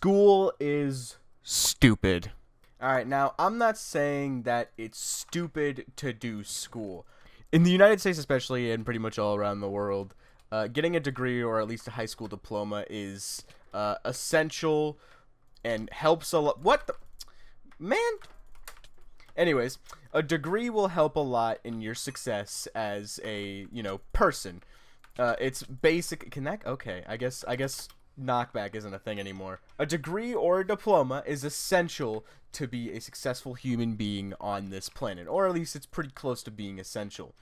School is stupid. Alright, now I'm not saying that it's stupid to do school. In the United States, especially, and pretty much all around the world, getting a degree or at least a high school diploma is essential and helps a lot. What the? Man? Anyways, a degree will help a lot in your success as a, person. It's basic. Can that? Okay, I guess knockback isn't a thing anymore. A degree or a diploma is essential to be a successful human being on this planet, or at least it's pretty close to being essential.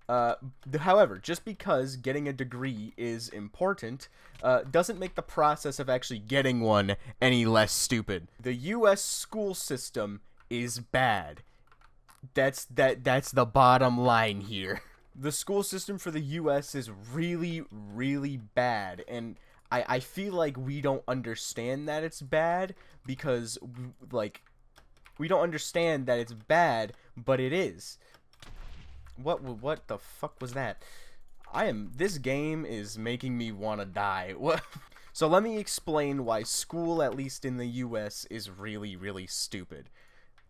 However, just because getting a degree is important, doesn't make the process of actually getting one any less stupid. The U.S. school system is bad. That's the bottom line here. The school system for the U.S. is really, really bad, and I feel like we don't understand that it's bad because, we don't understand that it's bad, but it is. What the fuck was that? This game is making me want to die. What? So let me explain why school, at least in the US, is really, really stupid.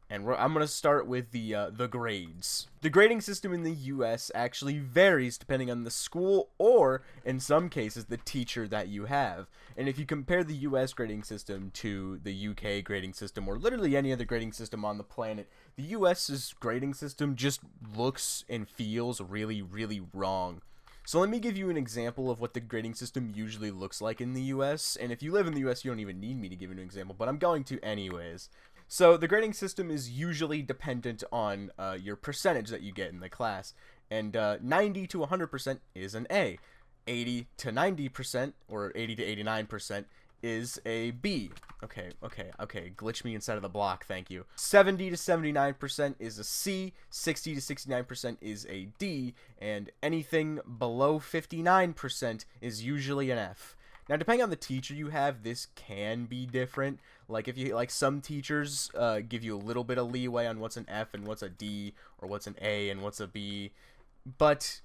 And I'm going to start with the grades. The grading system in the US actually varies depending on the school or, in some cases, the teacher that you have. And if you compare the US grading system to the UK grading system, or literally any other grading system on the planet, the US's grading system just looks and feels really, really wrong. So let me give you an example of what the grading system usually looks like in the US. And if you live in the US, you don't even need me to give you an example, but I'm going to anyways. So the grading system is usually dependent on your percentage that you get in the class, and 90 to 100% is an A. 80 to 90%, or 80 to 89%, is a B. Okay, glitch me inside of the block, thank you. 70 to 79% is a C, 60 to 69% is a D, and anything below 59% is usually an F. Now, depending on the teacher you have, this can be different. Like, if you some teachers give you a little bit of leeway on what's an F and what's a D, or what's an A and what's a B, but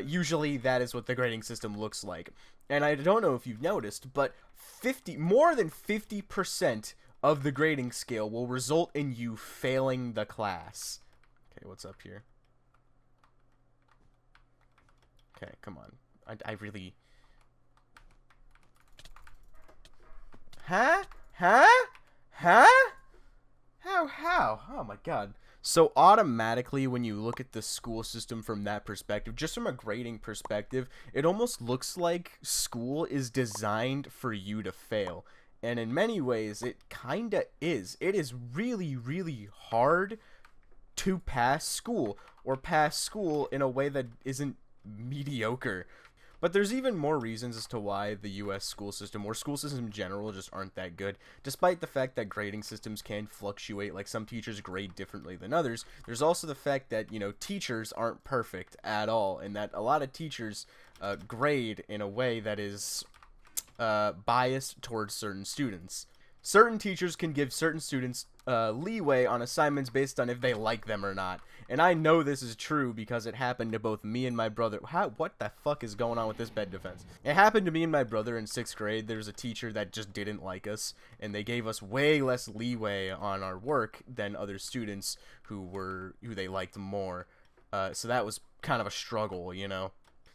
usually that is what the grading system looks like. And I don't know if you've noticed, but more than 50% of the grading scale will result in you failing the class. Okay, what's up here? Okay, come on. I really... Huh? How? Oh my god. So automatically, when you look at the school system from that perspective, just from a grading perspective, it almost looks like school is designed for you to fail. And in many ways, it kinda is. It is really, really hard to pass school, or pass school in a way that isn't mediocre. But there's even more reasons as to why the US school system, or school systems in general, just aren't that good. Despite the fact that grading systems can fluctuate, like some teachers grade differently than others, there's also the fact that, teachers aren't perfect at all, and that a lot of teachers grade in a way that is biased towards certain students. Certain teachers can give certain students leeway on assignments based on if they like them or not. And I know this is true because it happened to both me and my brother. What the fuck is going on with this bed defense? It happened to me and my brother in 6th grade. There was a teacher that just didn't like us, and they gave us way less leeway on our work than other students who they liked more. So that was kind of a struggle,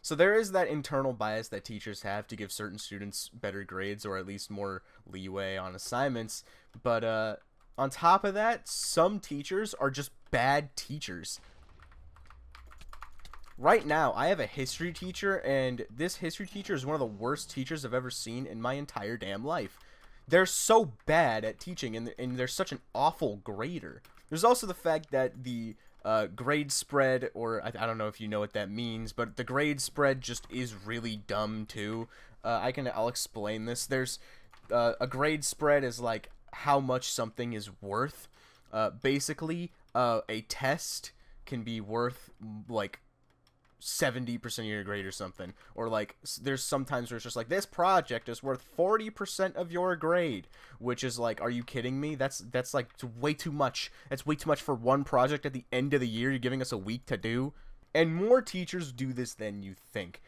So there is that internal bias that teachers have to give certain students better grades, or at least more leeway on assignments. But on top of that, some teachers are just bad teachers. Right now, I have a history teacher, and this history teacher is one of the worst teachers I've ever seen in my entire damn life. They're so bad at teaching, and they're such an awful grader. There's also the fact that the grade spread, or I don't know if you know what that means, but the grade spread just is really dumb too. I'll explain this. There's a grade spread is like how much something is worth. Basically, a test can be worth like 70% of your grade or something, or like there's sometimes where it's just like, this project is worth 40% of your grade, which is like, are you kidding me? That's like way too much. That's way too much for one project at the end of the year. You're giving us a week to do. And more teachers do this than you think.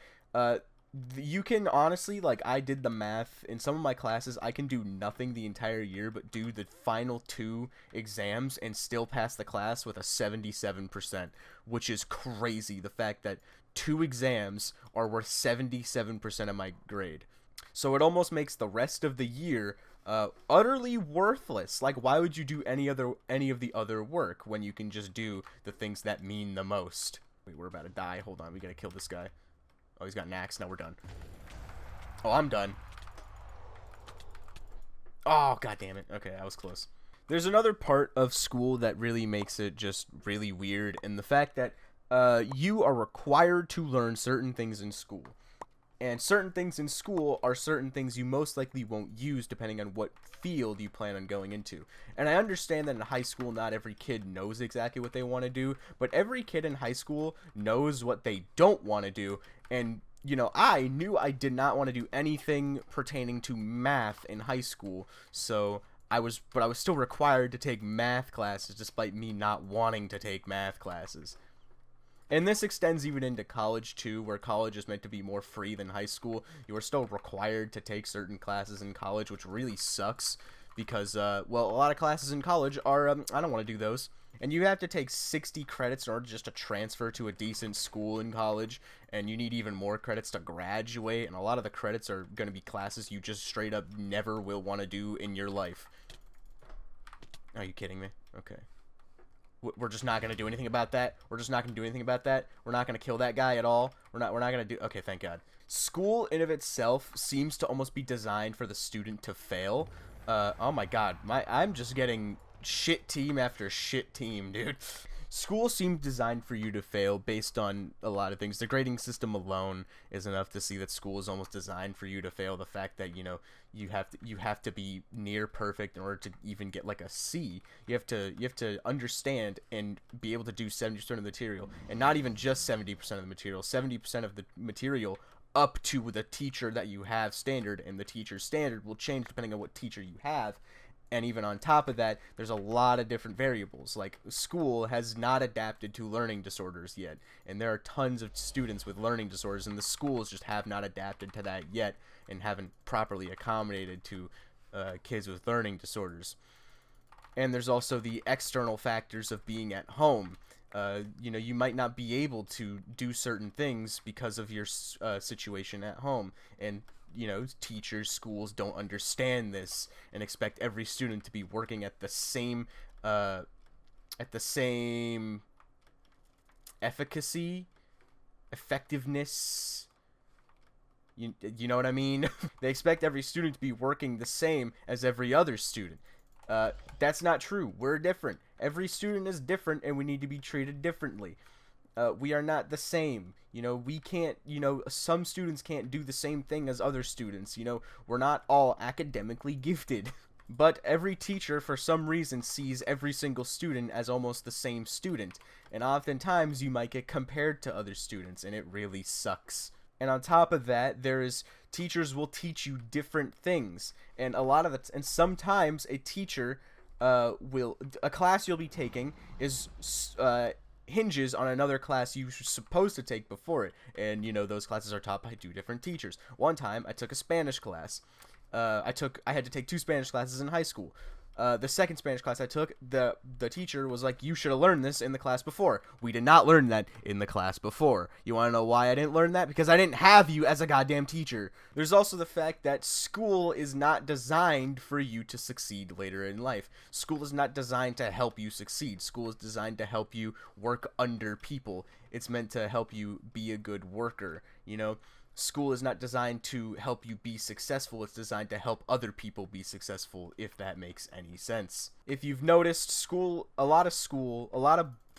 You can honestly, like, I did the math in some of my classes. I can do nothing the entire year but do the final 2 exams and still pass the class with a 77%, which is crazy. The fact that 2 exams are worth 77% of my grade. So it almost makes the rest of the year utterly worthless. Like, why would you do any of the other work when you can just do the things that mean the most? Wait, we're about to die. Hold on, we gotta kill this guy. Oh, he's got an axe. Now we're done. Oh, I'm done. Oh, god damn it. Okay, I was close. There's another part of school that really makes it just really weird, and the fact that you are required to learn certain things in school. And certain things in school are certain things you most likely won't use depending on what field you plan on going into. And I understand that in high school not every kid knows exactly what they want to do, but every kid in high school knows what they don't want to do. And, you know, I knew I did not want to do anything pertaining to math in high school, so I was still required to take math classes despite me not wanting to take math classes. And this extends even into college too, where college is meant to be more free than high school. You are still required to take certain classes in college, which really sucks because, well, a lot of classes in college are, I don't want to do those. And you have to take 60 credits in order just to transfer to a decent school in college, and you need even more credits to graduate, and a lot of the credits are going to be classes you just straight up never will want to do in your life. Are you kidding me? Okay. We're just not going to do anything about that. We're just not going to do anything about that. We're not going to kill that guy at all. We're not going to do... Okay, thank God. School in of itself seems to almost be designed for the student to fail. Oh my God. I'm just getting shit team after shit team, dude. School seems designed for you to fail based on a lot of things. The grading system alone is enough to see that school is almost designed for you to fail. The fact that, you know, you have to be near perfect in order to even get like a C. You have to understand and be able to do 70% of the material, and not even just 70% of the material. 70% of the material up to the teacher that you have standard, and the teacher's standard will change depending on what teacher you have. And even on top of that, there's a lot of different variables. Like, school has not adapted to learning disorders yet. And there are tons of students with learning disorders, and the schools just have not adapted to that yet and haven't properly accommodated to kids with learning disorders. And there's also the external factors of being at home. You know, you might not be able to do certain things because of your situation at home. And you know, teachers, schools don't understand this and expect every student to be working at the same efficacy, effectiveness. You know what I mean? They expect every student to be working the same as every other student. That's not true. We're different. Every student is different, and we need to be treated differently. We are not the same. You know, we can't, you know, some students can't do the same thing as other students. You know, we're not all academically gifted. But every teacher, for some reason, sees every single student as almost the same student. And oftentimes, you might get compared to other students, and it really sucks. And on top of that, teachers will teach you different things. And and sometimes a teacher a class you'll be taking is hinges on another class you were supposed to take before it, and you know those classes are taught by 2 different teachers. One time I took a Spanish class. I had to take 2 Spanish classes in high school. The second Spanish class I took, the teacher was like, you should have learned this in the class before. We did not learn that in the class before. You want to know why I didn't learn that? Because I didn't have you as a goddamn teacher. There's also the fact that school is not designed for you to succeed later in life. School is not designed to help you succeed. School is designed to help you work under people. It's meant to help you be a good worker, you know? School is not designed to help you be successful. It's designed to help other people be successful, if that makes any sense. If you've noticed, a lot of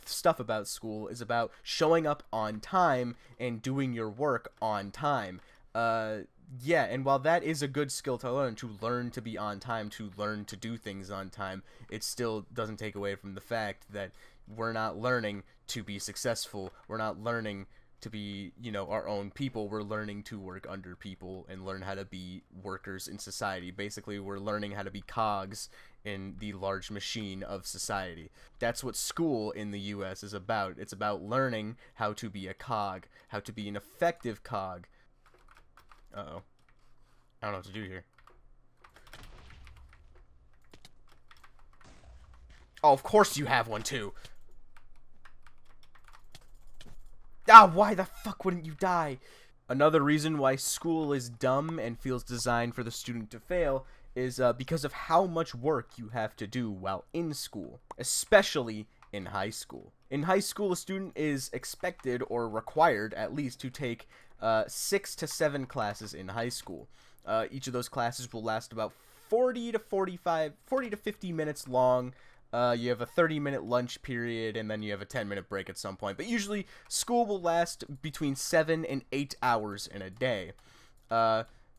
stuff about school is about showing up on time and doing your work on time. Yeah, and while that is a good skill to learn to be on time, to learn to do things on time, it still doesn't take away from the fact that we're not learning to be successful. We're not learning to be, you know, our own people. We're learning to work under people and learn how to be workers in society. Basically, we're learning how to be cogs in the large machine of society. That's what school in the US is about. It's about learning how to be a cog, how to be an effective cog. Uh-oh. I don't know what to do here. Oh, of course you have one, too. Ah, why the fuck wouldn't you die? Another reason why school is dumb and feels designed for the student to fail is because of how much work you have to do while in school, especially in high school. In high school, a student is expected or required at least to take 6 to 7 classes in high school. Each of those classes will last about 40 to 50 minutes long. You have a 30-minute lunch period, and then you have a 10-minute break at some point. But usually, school will last between 7 and 8 hours in a day.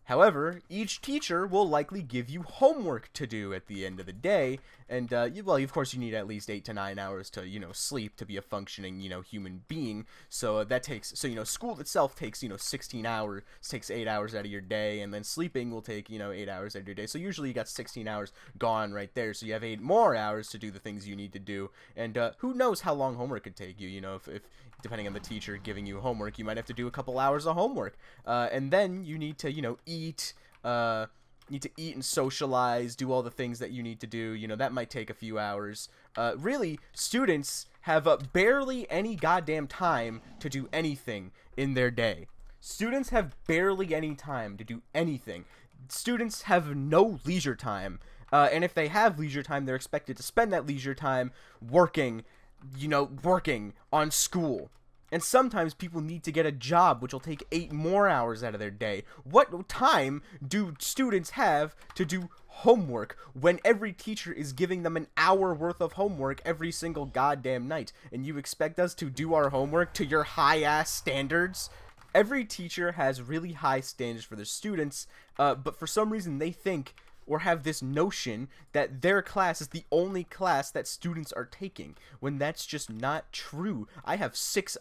However, each teacher will likely give you homework to do at the end of the day, and, well, of course, you need at least 8 to 9 hours to, sleep to be a functioning, human being, so that takes, school itself takes, 16 hours, takes 8 hours out of your day, and then sleeping will take, 8 hours out of your day, so usually you got 16 hours gone right there, so you have 8 more hours to do the things you need to do, and, who knows how long homework could take you, if depending on the teacher giving you homework, you might have to do a couple hours of homework, and then you need to, eat and socialize, do all the things that you need to do. That might take a few hours. Really, students have barely any goddamn time to do anything in their day. Students have barely any time to do anything. Students have no leisure time. And if they have leisure time, they're expected to spend that leisure time working on school. And sometimes people need to get a job, which will take 8 more hours out of their day. What time do students have to do homework when every teacher is giving them an hour worth of homework every single goddamn night? And you expect us to do our homework to your high-ass standards? Every teacher has really high standards for their students, but for some reason they think or have this notion that their class is the only class that students are taking, when that's just not true. I have six,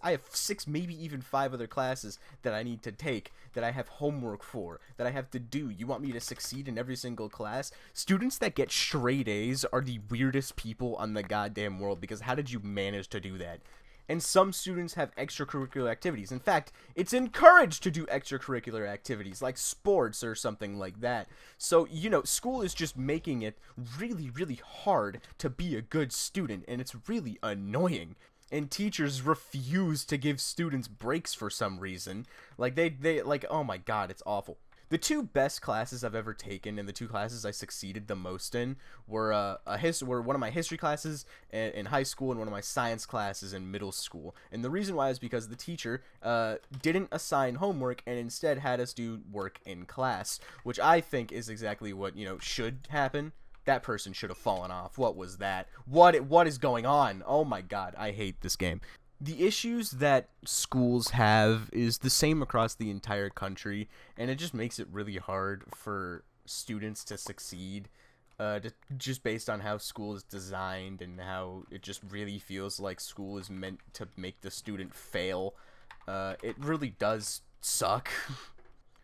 maybe even 5 other classes that I need to take, that I have homework for, that I have to do. You want me to succeed in every single class? Students that get straight A's are the weirdest people on the goddamn world, because how did you manage to do that? And some students have extracurricular activities. In fact, it's encouraged to do extracurricular activities like sports or something like that. So, school is just making it really, really hard to be a good student, and it's really annoying. And teachers refuse to give students breaks for some reason. Like, they oh my god, it's awful. The 2 best classes I've ever taken, and the 2 classes I succeeded the most in, were one of my history classes in high school and one of my science classes in middle school. And the reason why is because the teacher didn't assign homework and instead had us do work in class, which I think is exactly what should happen. That person should have fallen off. What was that? What is going on? Oh my god, I hate this game. The issues that schools have is the same across the entire country, and it just makes it really hard for students to succeed, just based on how school is designed and how it just really feels like school is meant to make the student fail. It really does suck.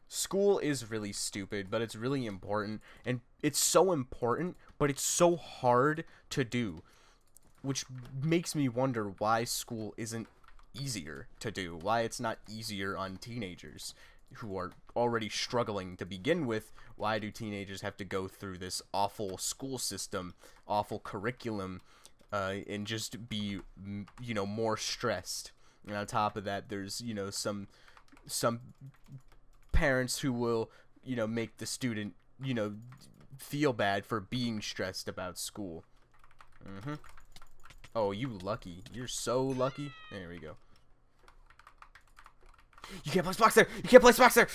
School is really stupid, but it's really important, and it's so important, but it's so hard to do. Which makes me wonder why school isn't easier to do, why it's not easier on teenagers who are already struggling to begin with. Why do teenagers have to go through this awful school system, awful curriculum, and just be, more stressed? And on top of that, there's, some parents who will, make the student, feel bad for being stressed about school. Oh, you lucky. You're so lucky. There we go. You can't place blocks there! You can't place blocks there!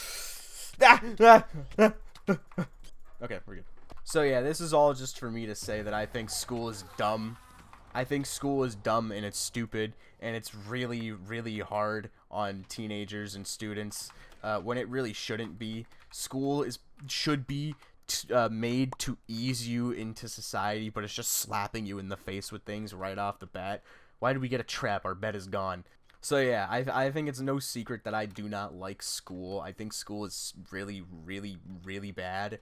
Okay, we're good. So yeah, this is all just for me to say that I think school is dumb. I think school is dumb and it's stupid, and it's really, really hard on teenagers and students, when it really shouldn't be. School should be made to ease you into society, but it's just slapping you in the face with things right off the bat. Why did we get a trap? Our bed is gone. So yeah, I think it's no secret that I do not like school. I think school is really, really, really bad.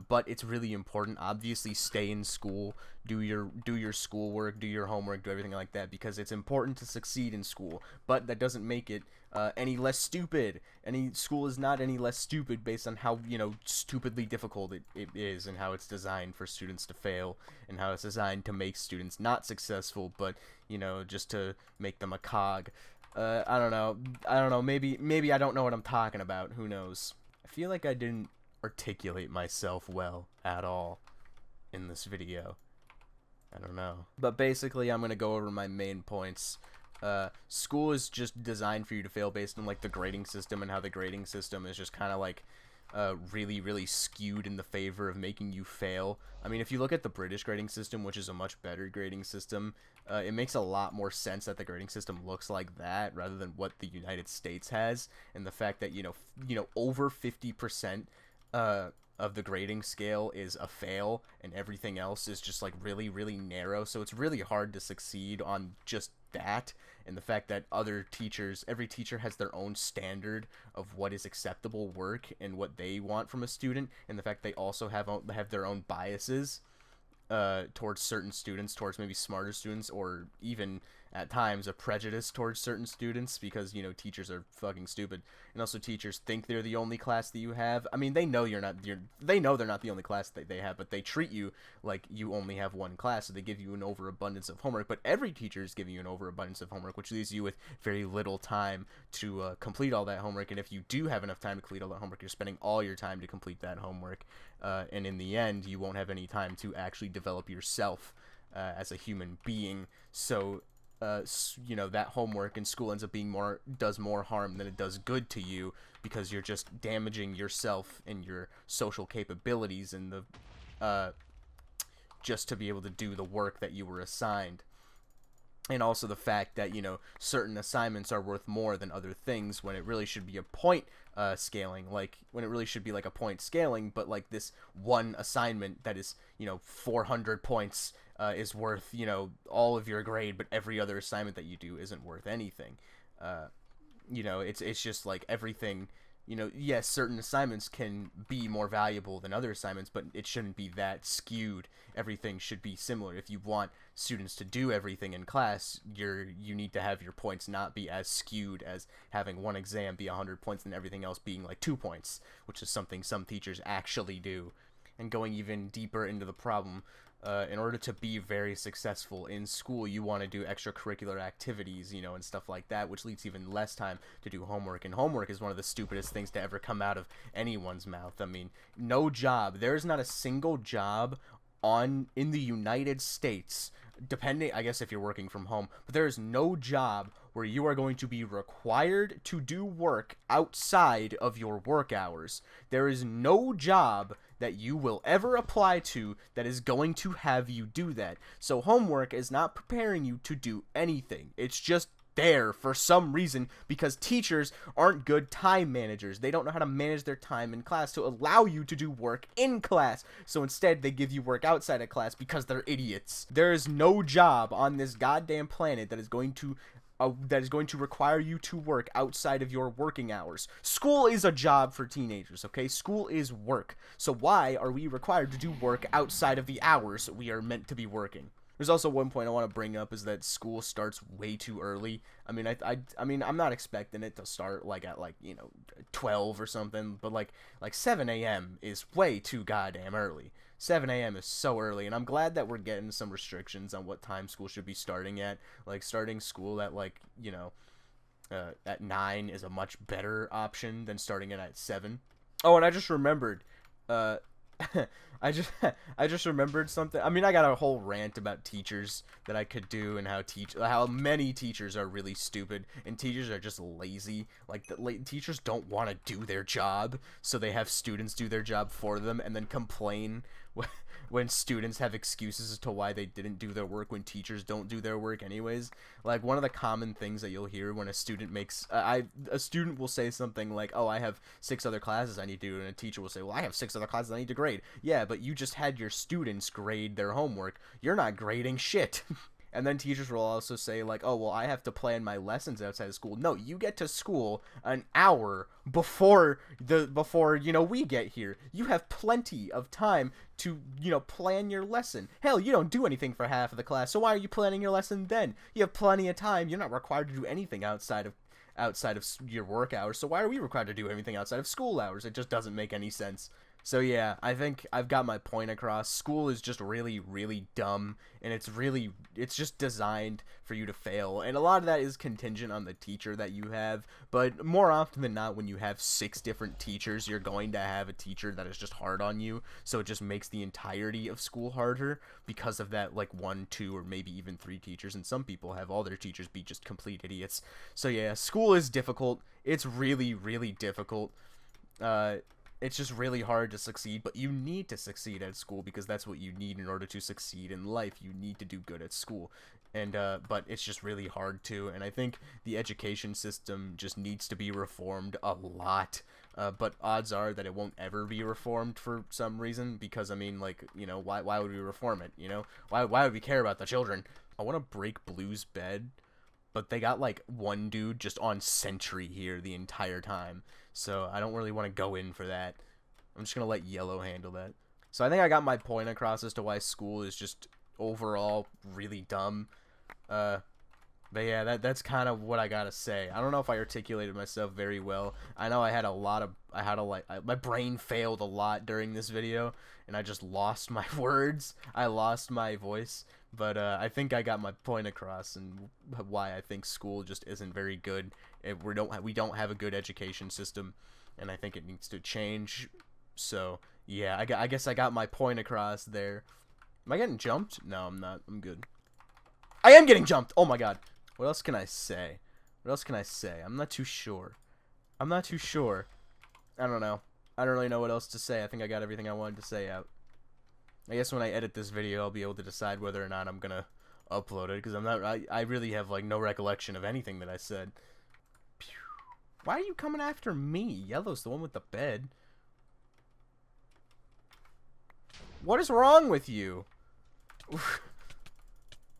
but it's really important. Obviously, stay in school, do your schoolwork, do your homework, do everything like that, because it's important to succeed in school. But that doesn't make it any less stupid. School is not any less stupid based on how, stupidly difficult it is, and how it's designed for students to fail, and how it's designed to make students not successful, but just to make them a cog. I don't know. Maybe I don't know what I'm talking about. Who knows? I feel like I didn't articulate myself well at all in this video. I don't know. But basically, I'm gonna go over my main points. School is just designed for you to fail based on like the grading system, and how the grading system is just kind of like really skewed in the favor of making you fail. I mean, if you look at the British grading system, which is a much better grading system, it makes a lot more sense that the grading system looks like that rather than what the United States has, and the fact that over 50% of the grading scale is a fail, and everything else is just like really narrow. So it's really hard to succeed on just that, and the fact that every teacher has their own standard of what is acceptable work and what they want from a student, and the fact they also have their own biases towards certain students, towards maybe smarter students, or even at times a prejudice towards certain students, because teachers are fucking stupid, and also teachers think they're the only class that you have. I mean, they know they know they're not the only class that they have, but they treat you like you only have one class, so they give you an overabundance of homework. But every teacher is giving you an overabundance of homework, which leaves you with very little time to complete all that homework. And if you do have enough time to complete all that homework, you're spending all your time to complete that homework, and in the end, you won't have any time to actually develop yourself as a human being. So that homework in school does more harm than it does good to you, because you're just damaging yourself and your social capabilities, and just to be able to do the work that you were assigned. And also the fact that certain assignments are worth more than other things, when it really should be a point scaling, like a point scaling, but like this one assignment that is 400 points is worth all of your grade, but every other assignment that you do isn't worth anything. It's just like everything. Yes, certain assignments can be more valuable than other assignments, but it shouldn't be that skewed. Everything should be similar. If you want students to do everything in class, you need to have your points not be as skewed as having one exam be 100 points and everything else being like 2 points, which is something some teachers actually do. And going even deeper into the problem, in order to be very successful in school, you want to do extracurricular activities, and stuff like that, which leaves even less time to do homework. And homework is one of the stupidest things to ever come out of anyone's mouth. I mean, there's not a single job in the United States, depending, I guess, if you're working from home, but there is no job where you are going to be required to do work outside of your work hours. There is no job that you will ever apply to that is going to have you do that. So homework is not preparing you to do anything. It's just there for some reason, because teachers aren't good time managers. They don't know how to manage their time in class to allow you to do work in class. So instead, they give you work outside of class because they're idiots. There is no job on this goddamn planet that is going to require you to work outside of your working hours. School is a job for teenagers, okay? School is work. So why are we required to do work outside of the hours we are meant to be working? There's also one point I want to bring up, is that school starts way too early. I mean, I mean, I'm not expecting it to start like at 12 or something, but like 7 a.m. is way too goddamn early. 7 a.m. is so early, and I'm glad that we're getting some restrictions on what time school should be starting at. Like, starting school at at 9 is a much better option than starting it at 7. Oh, and I just remembered, I just remembered something. I mean, I got a whole rant about teachers that I could do, and how many teachers are really stupid, and teachers are just lazy. Like, teachers don't want to do their job, so they have students do their job for them, and then complain when students have excuses as to why they didn't do their work when teachers don't do their work anyways. Like, one of the common things that you'll hear when a student a student will say something like, oh, I have 6 other classes I need to do, and a teacher will say, well, I have 6 other classes I need to grade. Yeah, but you just had your students grade their homework. You're not grading shit. And then teachers will also say like, oh, well, I have to plan my lessons outside of school. No, you get to school an hour before we get here. You have plenty of time to, plan your lesson. Hell, you don't do anything for half of the class, so why are you planning your lesson then? You have plenty of time. You're not required to do anything outside of your work hours, so why are we required to do anything outside of school hours? It just doesn't make any sense. So yeah, I think I've got my point across. School is just really, really dumb, and it's just designed for you to fail. And a lot of that is contingent on the teacher that you have, but more often than not, when you have 6 different teachers, you're going to have a teacher that is just hard on you, so it just makes the entirety of school harder because of that, like 1, 2, or maybe even 3 teachers, and some people have all their teachers be just complete idiots. So yeah, school is difficult. It's really, really difficult. It's just really hard to succeed, but you need to succeed at school because that's what you need in order to succeed in life. You need to do good at school, and but it's just really hard to. And I think the education system just needs to be reformed a lot. But odds are that it won't ever be reformed for some reason because I mean, like, why would we reform it? Why would we care about the children? I want to break Blue's bed, but they got like one dude just on sentry here the entire time. So I don't really want to go in for that. I'm just going to let Yellow handle that. So I think I got my point across as to why school is just overall really dumb. But yeah, that's kind of what I got to say. I don't know if I articulated myself very well. I know my brain failed a lot during this video, and I just lost my words. I lost my voice. But I think I got my point across and why I think school just isn't very good. We don't have a good education system, and I think it needs to change. So yeah, I guess I got my point across there. Am I getting jumped? No, I'm not. I'm good. I am getting jumped. Oh my god. What else can I say? What else can I say? I'm not too sure. I don't know. I don't really know what else to say. I think I got everything I wanted to say out. I guess when I edit this video, I'll be able to decide whether or not I'm gonna upload it, because I really have, like, no recollection of anything that I said. Why are you coming after me? Yellow's the one with the bed. What is wrong with you?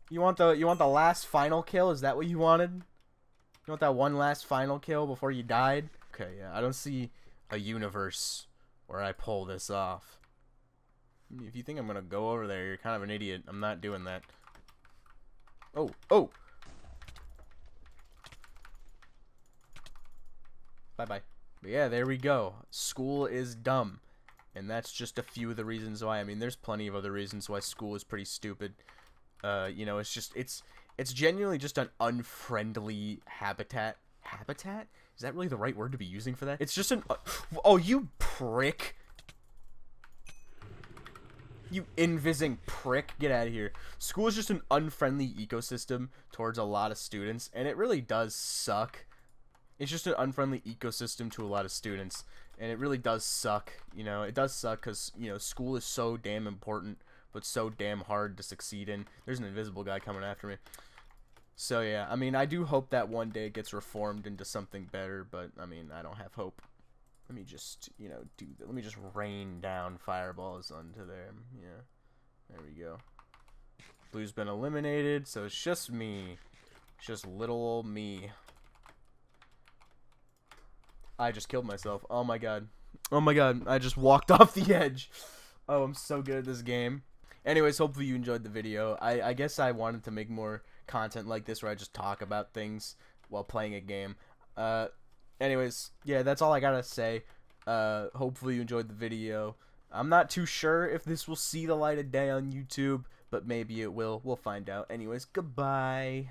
You want the last final kill? Is that what you wanted? You want that one last final kill before you died? Okay, yeah, I don't see a universe where I pull this off. If you think I'm gonna go over there, you're kind of an idiot. I'm not doing that. Oh. Bye-bye. But yeah, there we go. School is dumb. And that's just a few of the reasons why. I mean, there's plenty of other reasons why school is pretty stupid. It's genuinely just an unfriendly habitat. Habitat? Is that really the right word to be using for that? It's just an... oh, you prick. You invising prick. Get out of here. School is just an unfriendly ecosystem towards a lot of students, and it really does suck. It's just an unfriendly ecosystem to a lot of students, and it really does suck. It does suck because, school is so damn important, but so damn hard to succeed in. There's an invisible guy coming after me. So yeah, I mean, I do hope that one day it gets reformed into something better, but I mean, I don't have hope. Let me just, let me just rain down fireballs onto there. Yeah, there we go. Blue's been eliminated, so it's just me. It's just little old me. I just killed myself. Oh my god. Oh my god, I just walked off the edge. Oh, I'm so good at this game. Anyways, hopefully you enjoyed the video. I guess I wanted to make more content like this where I just talk about things while playing a game. Anyways, yeah, that's all I gotta say. Hopefully you enjoyed the video. I'm not too sure if this will see the light of day on YouTube, but maybe it will. We'll find out. Anyways, goodbye.